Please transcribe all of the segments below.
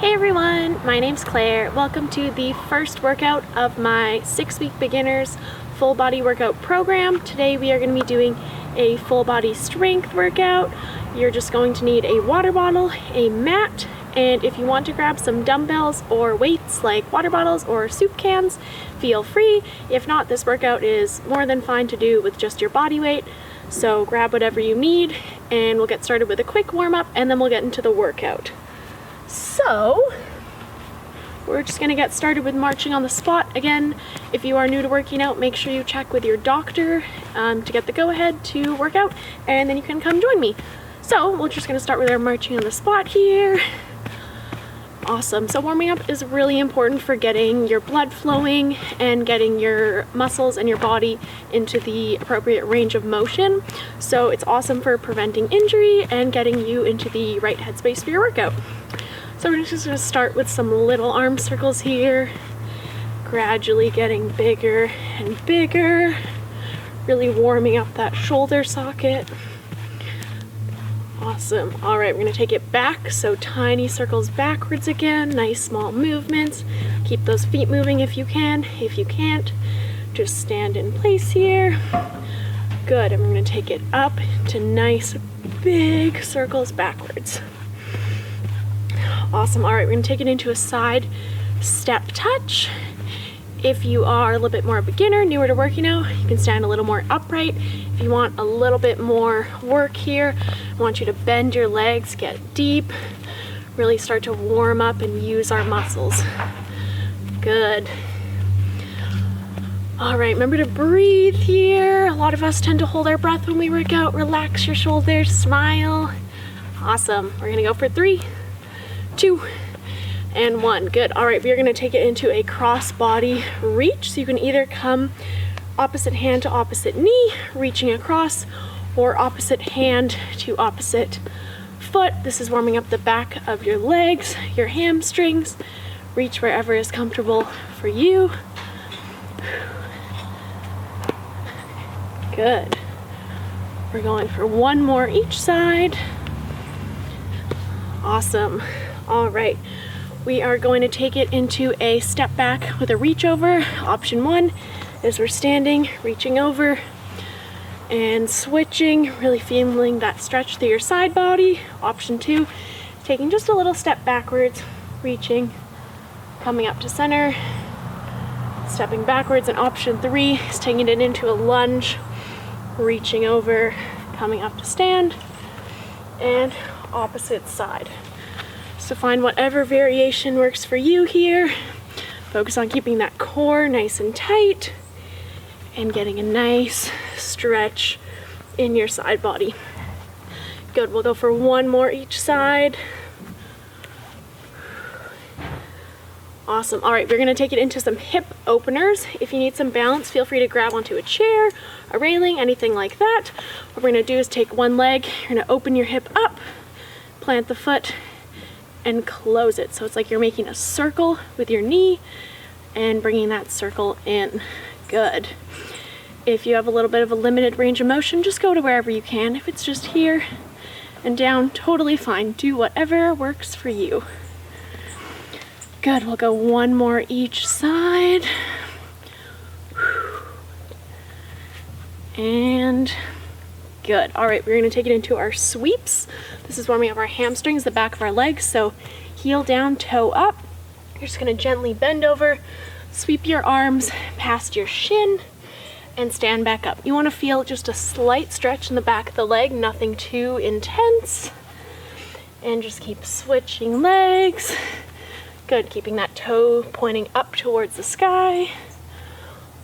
Hey everyone, my name's Claire. Welcome to the first workout of my 6-week beginners full body workout program. Today we are going to be doing a full body strength workout. You're just going to need a water bottle, a mat, and if you want to grab some dumbbells or weights like water bottles or soup cans, feel free. If not, this workout is more than fine to do with just your body weight. So grab whatever you need and we'll get started with a quick warm up and then we'll get into the workout. So we're just gonna get started with marching on the spot. Again, if you are new to working out, make sure you check with your doctor to get the go-ahead to work out, and then you can come join me. So we're just gonna start with our marching on the spot here. Awesome. So warming up is really important for getting your blood flowing and getting your muscles and your body into the appropriate range of motion. So it's awesome for preventing injury and getting you into the right headspace for your workout. So we're just going to start with some little arm circles here, gradually getting bigger and bigger, really warming up that shoulder socket. Awesome. All right, we're going to take it back, so tiny circles backwards again, nice small movements. Keep those feet moving if you can. If you can't, just stand in place here. Good, and we're going to take it up to nice big circles backwards. Awesome. All right, we're going to take it into a side step touch. If you are a little bit more a beginner, newer to working out, you can stand a little more upright. If you want a little bit more work here, I want you to bend your legs, get deep, really start to warm up and use our muscles. Good. All right, remember to breathe here. A lot of us tend to hold our breath when we work out. Relax your shoulders, smile. Awesome. We're gonna go for 3, 2, and 1. Good. All right, we're going to take it into a cross body reach. So you can either come opposite hand to opposite knee, reaching across, or opposite hand to opposite foot. This is warming up the back of your legs, your hamstrings. Reach wherever is comfortable for you. Good. We're going for 1 more each side. Awesome. All right, we are going to take it into a step back with a reach over. Option 1 is we're standing, reaching over and switching, really feeling that stretch through your side body. Option 2, taking just a little step backwards, reaching, coming up to center, stepping backwards. And option 3 is taking it into a lunge, reaching over, coming up to stand, and opposite side. So find whatever variation works for you here. Focus on keeping that core nice and tight and getting a nice stretch in your side body. Good, we'll go for 1 more each side. Awesome. All right, we're gonna take it into some hip openers. If you need some balance, feel free to grab onto a chair, a railing, anything like that. What we're gonna do is take one leg, you're gonna open your hip up, plant the foot, and close it. So it's like you're making a circle with your knee and bringing that circle in. Good. If you have a little bit of a limited range of motion, just go to wherever you can. If it's just here and down, totally fine. Do whatever works for you. Good, we'll go 1 more each side. And good. All right, we're gonna take it into our sweeps. This is warming up our hamstrings, the back of our legs. So heel down, toe up. You're just gonna gently bend over, sweep your arms past your shin, and stand back up. You wanna feel just a slight stretch in the back of the leg, nothing too intense. And just keep switching legs. Good, keeping that toe pointing up towards the sky.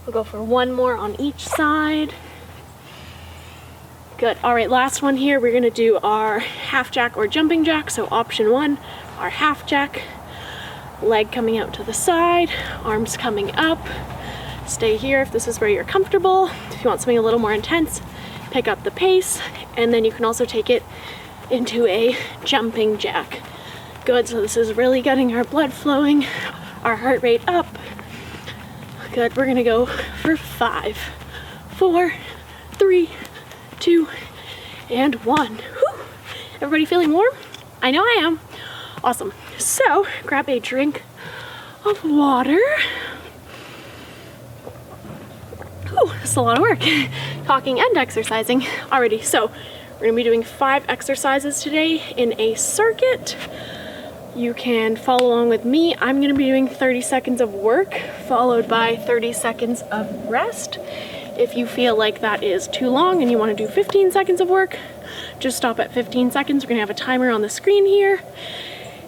We'll go for 1 more on each side. Good. All right, last one here. We're gonna do our half jack or jumping jack. So option 1, our half jack, leg coming out to the side, arms coming up. Stay here if this is where you're comfortable. If you want something a little more intense, pick up the pace, and then you can also take it into a jumping jack. Good, so this is really getting our blood flowing, our heart rate up. Good, we're gonna go for 5, 4, 3, 2, and 1. Whew. Everybody feeling warm? I know I am. Awesome. so grab a drink of water. Oh, this is a lot of work, talking and exercising already. So we're gonna be doing 5 exercises today in a circuit. You can follow along with me. I'm gonna be doing 30 seconds of work followed by 30 seconds of rest. If you feel like that is too long and you wanna do 15 seconds of work, just stop at 15 seconds. We're gonna have a timer on the screen here.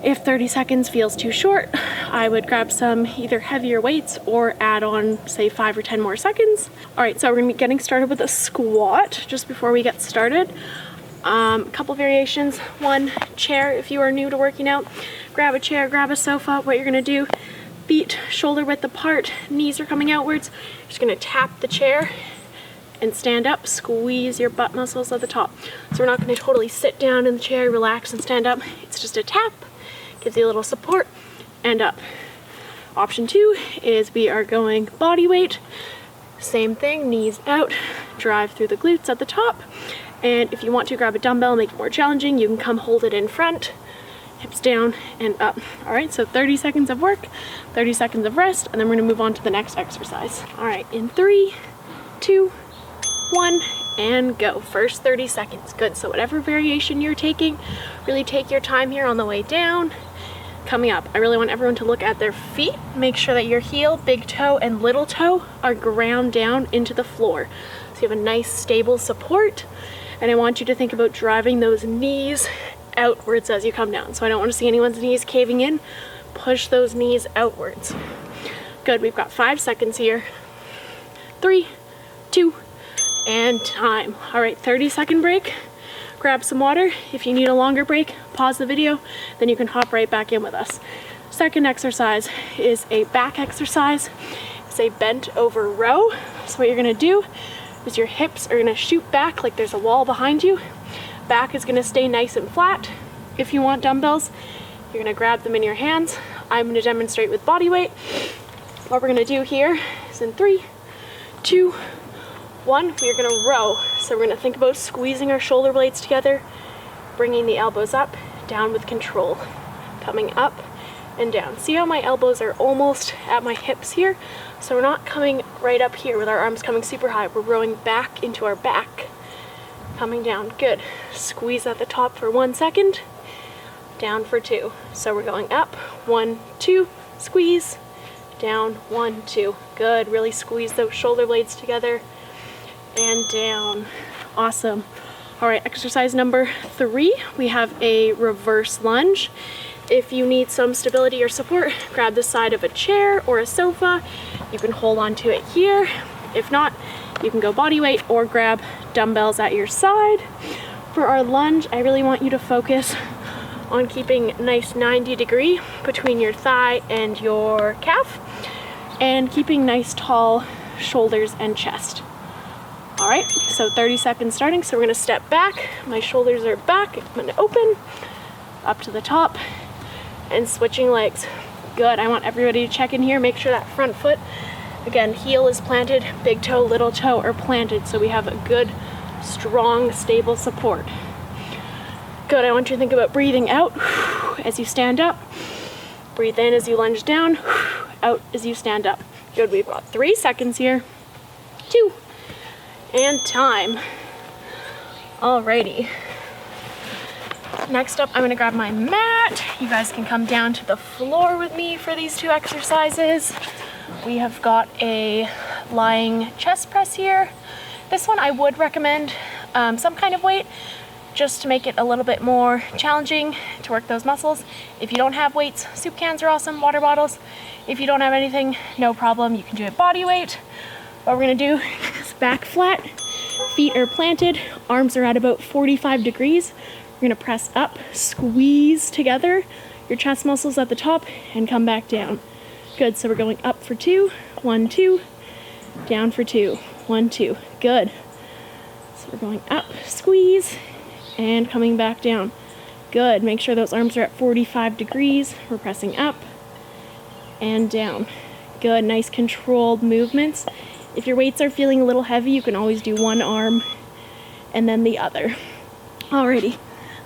If 30 seconds feels too short, I would grab some either heavier weights or add on, say, 5 or 10 more seconds. All right, so we're gonna be getting started with a squat just before we get started. A couple variations. One, chair. If you are new to working out, grab a chair, grab a sofa. What you're gonna do, feet shoulder width apart, knees are coming outwards. You're just gonna tap the chair and stand up, squeeze your butt muscles at the top. So we're not gonna totally sit down in the chair, relax and stand up. It's just a tap. Gives you a little support, and up. Option 2 is we are going body weight. Same thing, knees out, drive through the glutes at the top. And if you want to grab a dumbbell, make it more challenging, you can come hold it in front, hips down and up. All right, so 30 seconds of work, 30 seconds of rest, and then we're gonna move on to the next exercise. All right, in 3, 2, 1, and go. First 30 seconds, good. So whatever variation you're taking, really take your time here on the way down. Coming up, I really want everyone to look at their feet. Make sure that your heel, big toe, and little toe are ground down into the floor. So you have a nice stable support. And I want you to think about driving those knees outwards as you come down. So I don't want to see anyone's knees caving in. Push those knees outwards. Good, we've got 5 seconds here. 3, 2, and time. All right, 30-second break. Grab some water. If you need a longer break, pause the video, then you can hop right back in with us. Second exercise is a back exercise. It's a bent over row. So what you're gonna do is your hips are gonna shoot back like there's a wall behind you. Back is gonna stay nice and flat. If you want dumbbells, you're gonna grab them in your hands. I'm gonna demonstrate with body weight. What we're gonna do here is in 3, 2, 1, we're gonna row. So we're gonna think about squeezing our shoulder blades together, bringing the elbows up, down with control, coming up and down. See how my elbows are almost at my hips here? So we're not coming right up here with our arms coming super high. We're rowing back into our back, coming down, good. Squeeze at the top for 1 second, down for 2. So we're going up, 1, 2, squeeze, down, 1, 2. Good, really squeeze those shoulder blades together. And down. Awesome. All right, exercise number 3, we have a reverse lunge. If you need some stability or support, grab the side of a chair or a sofa. You can hold on to it here. If not, you can go body weight or grab dumbbells at your side. For our lunge, I really want you to focus on keeping nice 90 degree between your thigh and your calf, and keeping nice tall shoulders and chest. All right, so 30 seconds starting. So we're gonna step back. My shoulders are back. I'm gonna open up to the top and switching legs. Good, I want everybody to check in here. Make sure that front foot, again, heel is planted, big toe, little toe are planted. So we have a good, strong, stable support. Good, I want you to think about breathing out as you stand up. Breathe in as you lunge down, out as you stand up. Good, we've got 3 seconds here. 2, and time. Alrighty. Next up, I'm gonna grab my mat. You guys can come down to the floor with me for these 2 exercises. We have got a lying chest press here. This one I would recommend some kind of weight, just to make it a little bit more challenging to work those muscles. If you don't have weights, soup cans are awesome, water bottles. If you don't have anything, no problem, you can do it body weight. What we're gonna do is back flat, feet are planted, arms are at about 45 degrees. We're gonna press up, squeeze together your chest muscles at the top, and come back down. Good, so we're going up for 2, 1, 2, down for 2, 1, 2, good. So we're going up, squeeze, and coming back down. Good, make sure those arms are at 45 degrees. We're pressing up and down. Good, nice controlled movements. If your weights are feeling a little heavy, you can always do one arm and then the other. Alrighty,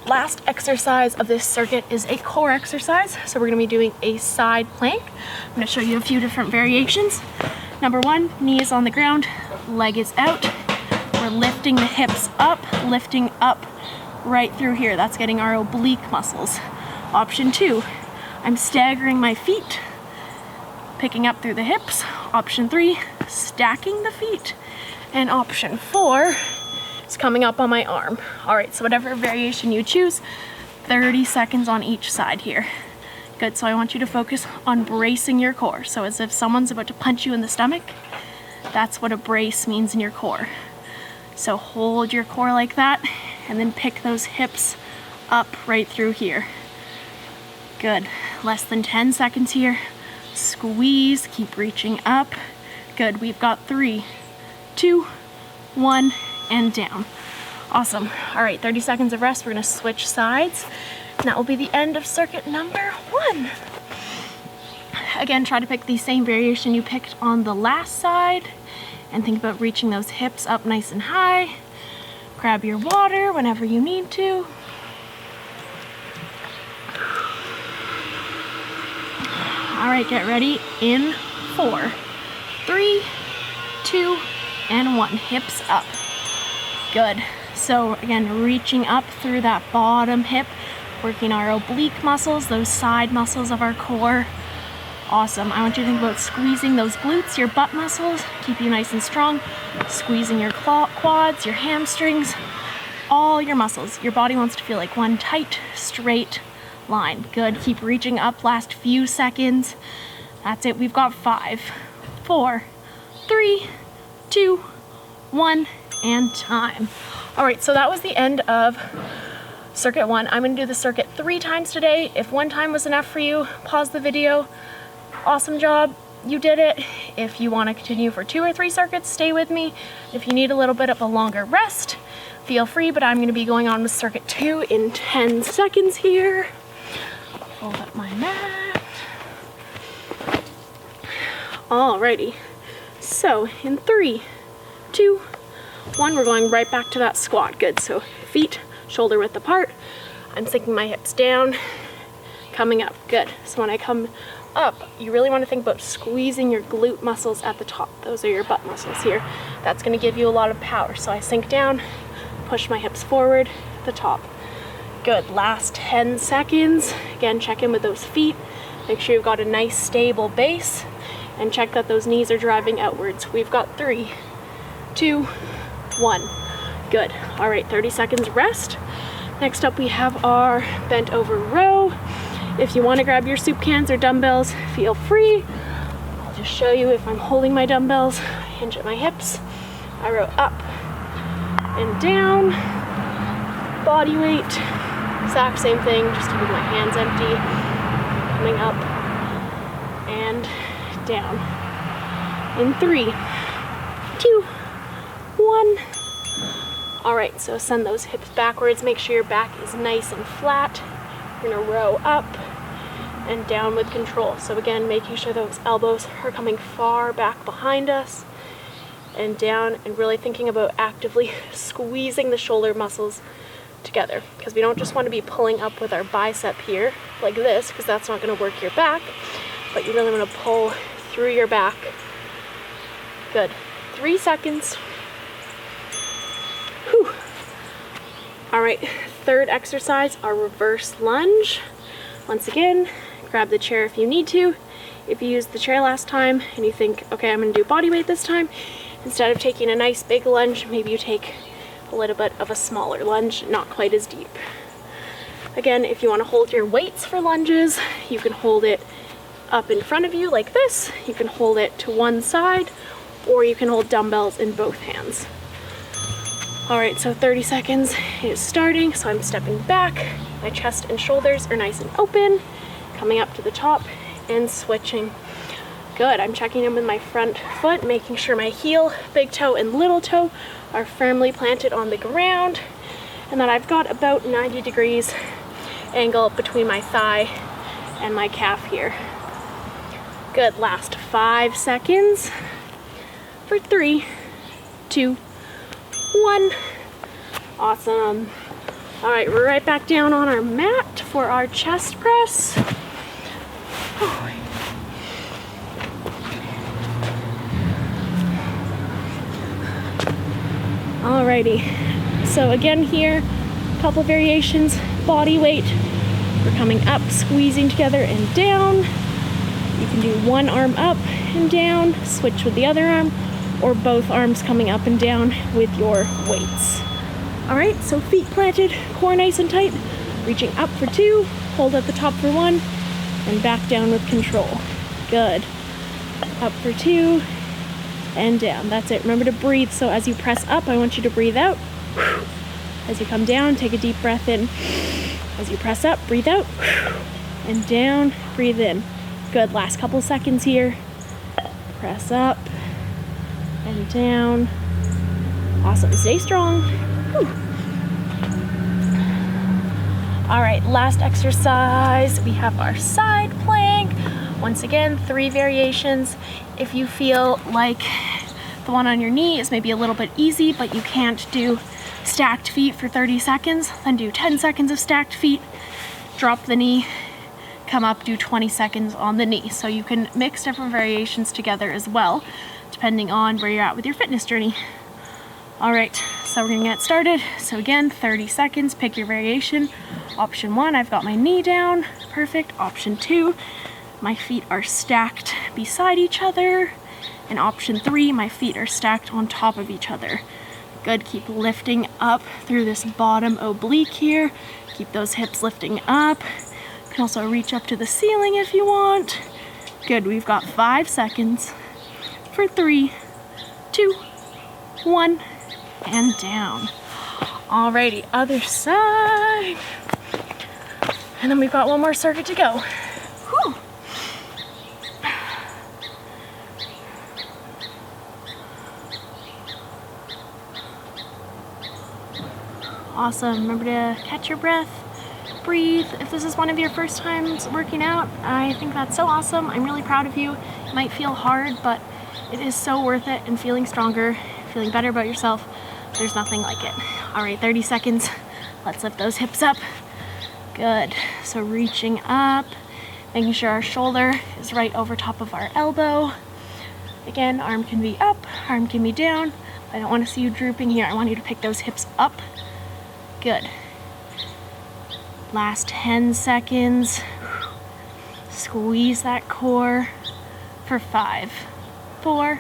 last exercise of this circuit is a core exercise. So we're gonna be doing a side plank. I'm gonna show you a few different variations. Number one, knee is on the ground, leg is out. We're lifting the hips up, lifting up right through here. That's getting our oblique muscles. Option two, I'm staggering my feet, picking up through the hips. Option three, stacking the feet. And option four is coming up on my arm. All right, so whatever variation you choose, 30 seconds on each side here. Good, so I want you to focus on bracing your core. So as if someone's about to punch you in the stomach, that's what a brace means in your core. So hold your core like that, and then pick those hips up right through here. Good, less than 10 seconds here. Squeeze, keep reaching up. Good, we've got 3, 2, 1, and down. Awesome. All right, 30 seconds of rest. We're gonna switch sides. And that will be the end of circuit number 1. Again, try to pick the same variation you picked on the last side, and think about reaching those hips up nice and high. Grab your water whenever you need to. All right, get ready in 4, 3, 2, and 1. Hips up. Good. So again, reaching up through that bottom hip, working our oblique muscles, those side muscles of our core. Awesome. I want you to think about squeezing those glutes, your butt muscles, keep you nice and strong, squeezing your quads, your hamstrings, all your muscles. Your body wants to feel like one tight, straight line. Good. Keep reaching up, last few seconds. That's it. We've got 5, 4, 3, 2, 1, and time. All right, so that was the end of circuit 1. I'm gonna do the circuit 3 times today. If 1 time was enough for you, pause the video. Awesome job, you did it. If you wanna continue for 2 or 3 circuits, stay with me. If you need a little bit of a longer rest, feel free, but I'm gonna be going on with circuit 2 in 10 seconds here. Fold up my mat. Alrighty, so in 3, 2, 1, we're going right back to that squat. Good, so feet shoulder width apart. I'm sinking my hips down, coming up. Good, so when I come up, you really want to think about squeezing your glute muscles at the top. Those are your butt muscles here. That's going to give you a lot of power. So I sink down, push my hips forward, the top. Good, last 10 seconds. Again, check in with those feet. Make sure you've got a nice stable base, and check that those knees are driving outwards. We've got 3, 2, 1. Good. All right, 30 seconds rest. Next up, we have our bent over row. If you want to grab your soup cans or dumbbells, feel free. I'll just show you. If I'm holding my dumbbells, I hinge at my hips. I row up and down. Body weight, exact same thing, just keeping my hands empty. Coming up and down. In 3, 2, 1. All right, so send those hips backwards. Make sure your back is nice and flat. We're gonna row up and down with control. So again, making sure those elbows are coming far back behind us, and down, and really thinking about actively squeezing the shoulder muscles together, because we don't just want to be pulling up with our bicep here like this, because that's not going to work your back, but you really want to pull through your back. Good. 3 seconds. Whew. All right, third exercise, our reverse lunge. Once again, grab the chair if you need to. If you used the chair last time and you think, okay, I'm going to do body weight this time, instead of taking a nice big lunge, maybe you take a little bit of a smaller lunge, not quite as deep. Again, if you want to hold your weights for lunges, you can hold it up in front of you like this. You can hold it to one side, or you can hold dumbbells in both hands. All right, so 30 seconds is starting. So I'm stepping back. My chest and shoulders are nice and open, coming up to the top and switching. Good, I'm checking in with my front foot, making sure my heel, big toe, and little toe are firmly planted on the ground, and that I've got about 90 degrees angle between my thigh and my calf here. Good, last 5 seconds for 3, 2, 1. Awesome. All right, we're right back down on our mat for our chest press. Alrighty, so again here, a couple variations, body weight. We're coming up, squeezing together and down. You can do one arm up and down, switch with the other arm, or both arms coming up and down with your weights. All right, so feet planted, core nice and tight, reaching up for 2, hold at the top for 1, and back down with control. Good. Up for 2, and down. That's it. Remember to breathe. So as you press up, I want you to breathe out. As you come down, take a deep breath in. As you press up, breathe out. And down, breathe in. Good. Last couple seconds here. Press up and down. Awesome. Stay strong. Whew. All right, last exercise. We have our side plank. Once again, 3 variations. If you feel like the one on your knee is maybe a little bit easy, but you can't do stacked feet for 30 seconds, then do 10 seconds of stacked feet, drop the knee, come up, do 20 seconds on the knee. So you can mix different variations together as well, depending on where you're at with your fitness journey. All right, so we're gonna get started. So again, 30 seconds, pick your variation. Option 1, I've got my knee down, perfect. Option 2, my feet are stacked beside each other. And option 3, my feet are stacked on top of each other. Good, keep lifting up through this bottom oblique here. Keep those hips lifting up. You can also reach up to the ceiling if you want. Good, we've got 5 seconds for 3, 2, 1, and down. Alrighty, other side. And then we've got one more circuit to go. Whew. Awesome. Remember to catch your breath, breathe. If this is one of your first times working out, I think that's so awesome. I'm really proud of you. It might feel hard, but it is so worth it, and feeling stronger, feeling better about yourself, there's nothing like it. All right, 30 seconds. Let's lift those hips up. Good. So reaching up, making sure our shoulder is right over top of our elbow. Again, arm can be up, arm can be down. I don't want to see you drooping here. I want you to pick those hips up. Good. Last 10 seconds. Squeeze that core for 5, 4,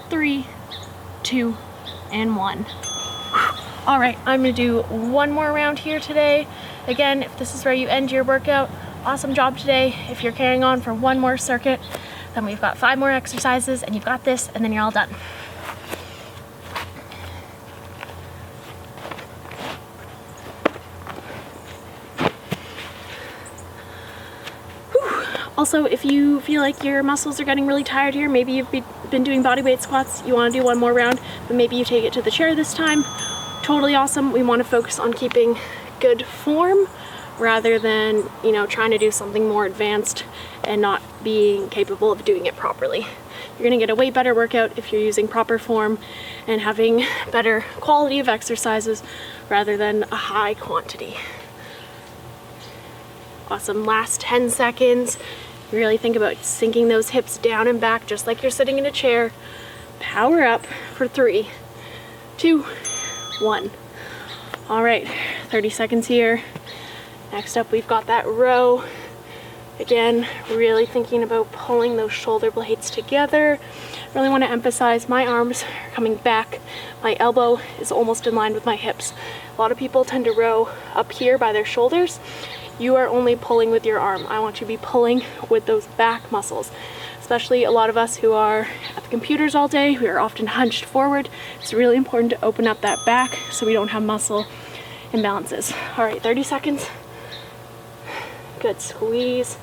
3, 2, and 1. All right, I'm gonna do one more round here today. Again, if this is where you end your workout, awesome job today. If you're carrying on for one more circuit, then we've got 5 more exercises, and you've got this, and then you're all done. Also, if you feel like your muscles are getting really tired here, maybe you've been doing bodyweight squats, you want to do one more round, but maybe you take it to the chair this time. Totally awesome. We want to focus on keeping good form rather than, trying to do something more advanced and not being capable of doing it properly. You're going to get a way better workout if you're using proper form and having better quality of exercises rather than a high quantity. Awesome. Last 10 seconds. Really think about sinking those hips down and back just like you're sitting in a chair. Power up for 3, 2, 1. All right, 30 seconds here. Next up, we've got that row. Again, really thinking about pulling those shoulder blades together. Really want to emphasize my arms are coming back. My elbow is almost in line with my hips. A lot of people tend to row up here by their shoulders. You are only pulling with your arm. I want you to be pulling with those back muscles. Especially a lot of us who are at the computers all day, we are often hunched forward. It's really important to open up that back so we don't have muscle imbalances. All right, 30 seconds. Good, squeeze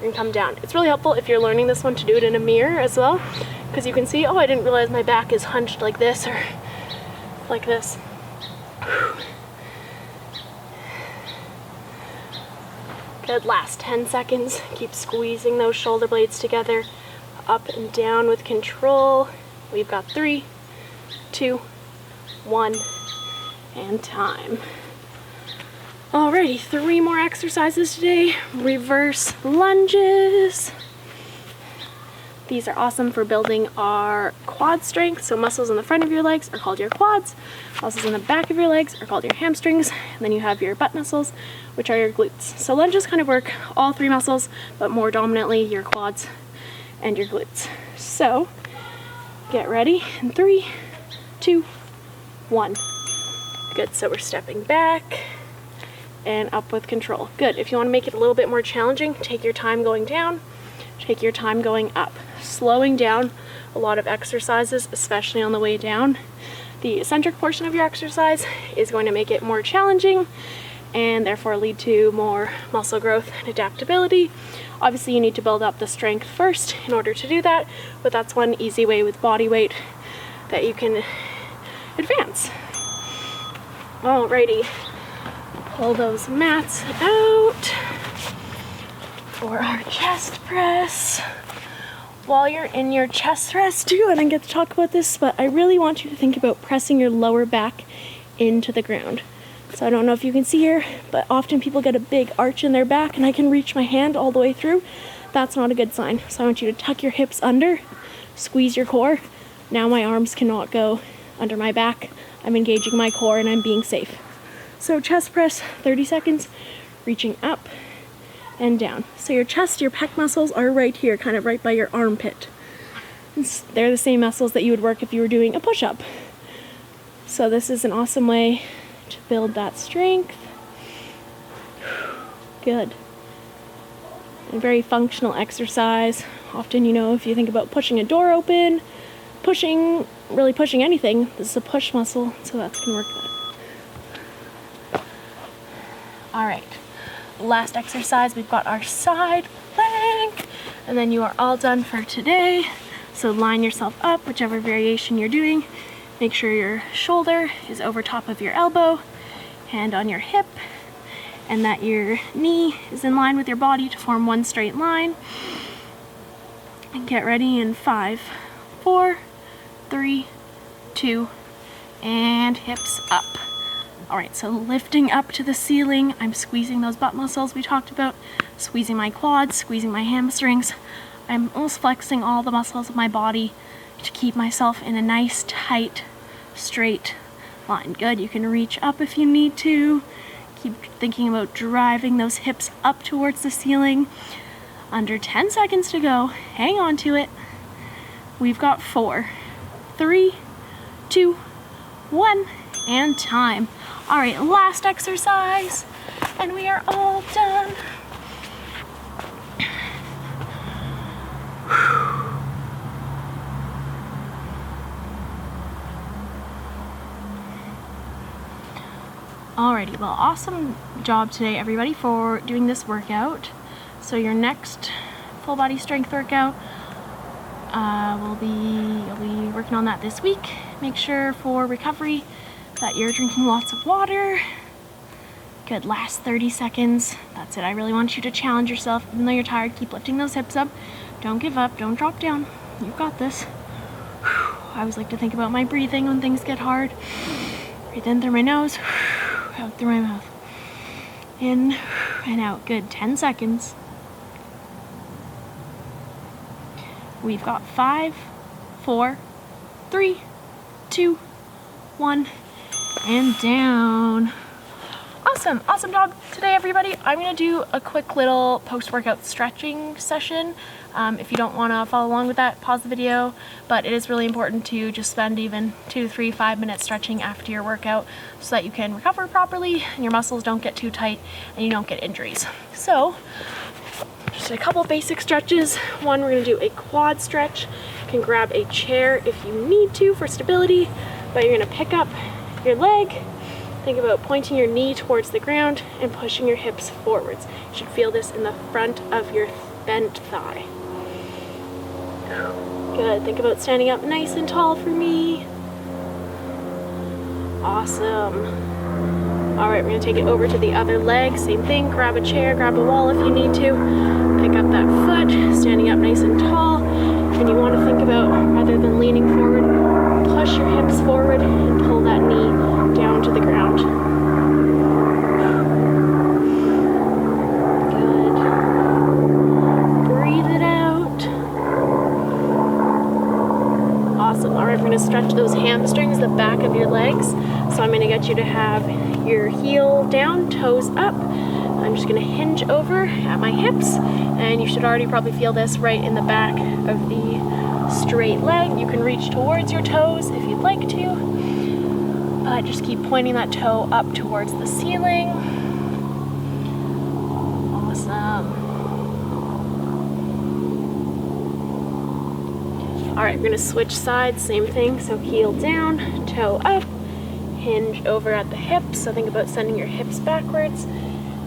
and come down. It's really helpful if you're learning this one to do it in a mirror as well, because you can see, oh, I didn't realize my back is hunched like this or like this. Good, last 10 seconds. Keep squeezing those shoulder blades together, up and down with control. We've got 3, 2, 1, and time. Alrighty, 3 more exercises today. Reverse lunges. These are awesome for building our quad strength. So muscles in the front of your legs are called your quads. Muscles in the back of your legs are called your hamstrings. And then you have your butt muscles, which are your glutes. So lunges kind of work all 3 muscles, but more dominantly your quads and your glutes. So get ready in 3, 2, 1. Good, so we're stepping back and up with control. Good, if you want to make it a little bit more challenging, take your time going down, take your time going up. Slowing down a lot of exercises, especially on the way down. The eccentric portion of your exercise is going to make it more challenging and therefore lead to more muscle growth and adaptability. Obviously you need to build up the strength first in order to do that, but that's one easy way with body weight that you can advance. Alrighty, pull those mats out for our chest press. While you're in your chest press too, I didn't get to talk about this, but I really want you to think about pressing your lower back into the ground. So I don't know if you can see here, but often people get a big arch in their back and I can reach my hand all the way through. That's not a good sign. So I want you to tuck your hips under, squeeze your core. Now my arms cannot go under my back. I'm engaging my core and I'm being safe. So chest press, 30 seconds, reaching up and down. So your chest, your pec muscles are right here, kind of right by your armpit. They're the same muscles that you would work if you were doing a push-up. So this is an awesome way to build that strength. Good. A very functional exercise. Often, if you think about pushing a door open, really pushing anything, this is a push muscle, so that's gonna work that. All right. Last exercise, we've got our side plank, and then you are all done for today. So line yourself up, whichever variation you're doing. Make sure your shoulder is over top of your elbow, hand on your hip, and that your knee is in line with your body to form one straight line. And get ready in 5, 4, 3, 2, and hips up. All right, so lifting up to the ceiling, I'm squeezing those butt muscles we talked about, squeezing my quads, squeezing my hamstrings. I'm almost flexing all the muscles of my body to keep myself in a nice, tight, straight line. Good, you can reach up if you need to. Keep thinking about driving those hips up towards the ceiling. Under 10 seconds to go, hang on to it. We've got 4, 3, 2, 1, and time. All right, last exercise, and we are all done. Alrighty, well, awesome job today, everybody, for doing this workout. So your next full body strength workout, you'll be working on that this week. Make sure for recovery that you're drinking lots of water. Good, last 30 seconds. That's it. I really want you to challenge yourself. Even though you're tired, keep lifting those hips up. Don't give up, don't drop down. You've got this. I always like to think about my breathing when things get hard. Breathe in through my nose, out through my mouth. In and out. Good, 10 seconds. We've got 5, 4, 3, 2, 1, and down. Awesome job today, everybody. I'm gonna do a quick little post-workout stretching session. If you don't wanna follow along with that, pause the video, but it is really important to just spend even 2, 3, 5 minutes stretching after your workout so that you can recover properly and your muscles don't get too tight and you don't get injuries. So, just a couple basic stretches. One, we're gonna do a quad stretch. You can grab a chair if you need to for stability, but you're gonna pick up your leg. Think about pointing your knee towards the ground and pushing your hips forwards. You should feel this in the front of your bent thigh. Good, think about standing up nice and tall for me. Awesome. All right, we're gonna take it over to the other leg. Same thing, grab a chair, grab a wall if you need to. Pick up that foot, standing up nice and tall. And you wanna think about, rather than leaning forward, push your hips forward and pull that knee down to the ground. we're gonna stretch those hamstrings, the back of your legs. So I'm gonna get you to have your heel down, toes up. I'm just gonna hinge over at my hips, and you should already probably feel this right in the back of the straight leg. You can reach towards your toes if you'd like to, but just keep pointing that toe up towards the ceiling. Awesome. All right, we're gonna switch sides, same thing. So heel down, toe up, hinge over at the hips. So think about sending your hips backwards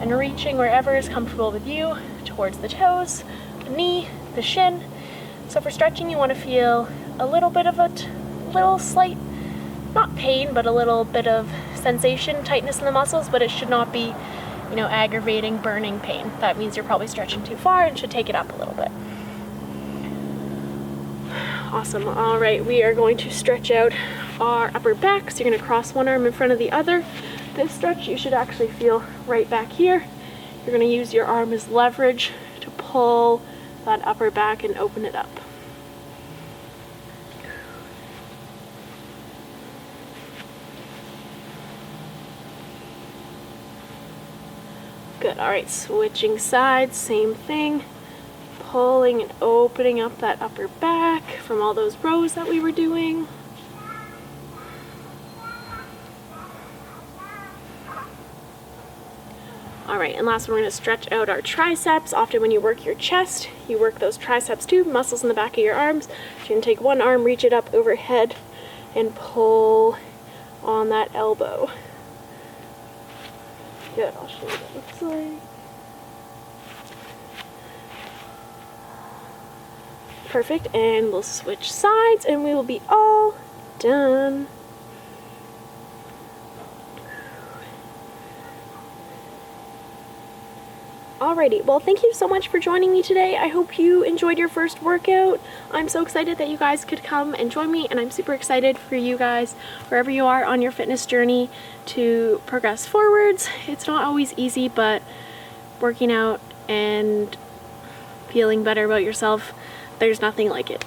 and reaching wherever is comfortable with you towards the toes, the knee, the shin. So for stretching, you wanna feel a little bit of a little slight, not pain, but a little bit of sensation, tightness in the muscles, but it should not be, you know, aggravating, burning pain. That means you're probably stretching too far and should take it up a little bit. Awesome. All right, we are going to stretch out our upper back. So you're going to cross one arm in front of the other. This stretch you should actually feel right back here. You're going to use your arm as leverage to pull that upper back and open it up. Good. All right, switching sides, same thing. Pulling and opening up that upper back from all those rows that we were doing. All right, and last one, we're gonna stretch out our triceps. Often when you work your chest, you work those triceps too, muscles in the back of your arms. So you're gonna take one arm, reach it up overhead, and pull on that elbow. Good, I'll show you what that looks like. Perfect, and we'll switch sides and we will be all done. Alrighty, well, thank you so much for joining me today. I hope you enjoyed your first workout. I'm so excited that you guys could come and join me, and I'm super excited for you guys, wherever you are on your fitness journey, to progress forwards. It's not always easy, but working out and feeling better about yourself, there's nothing like it.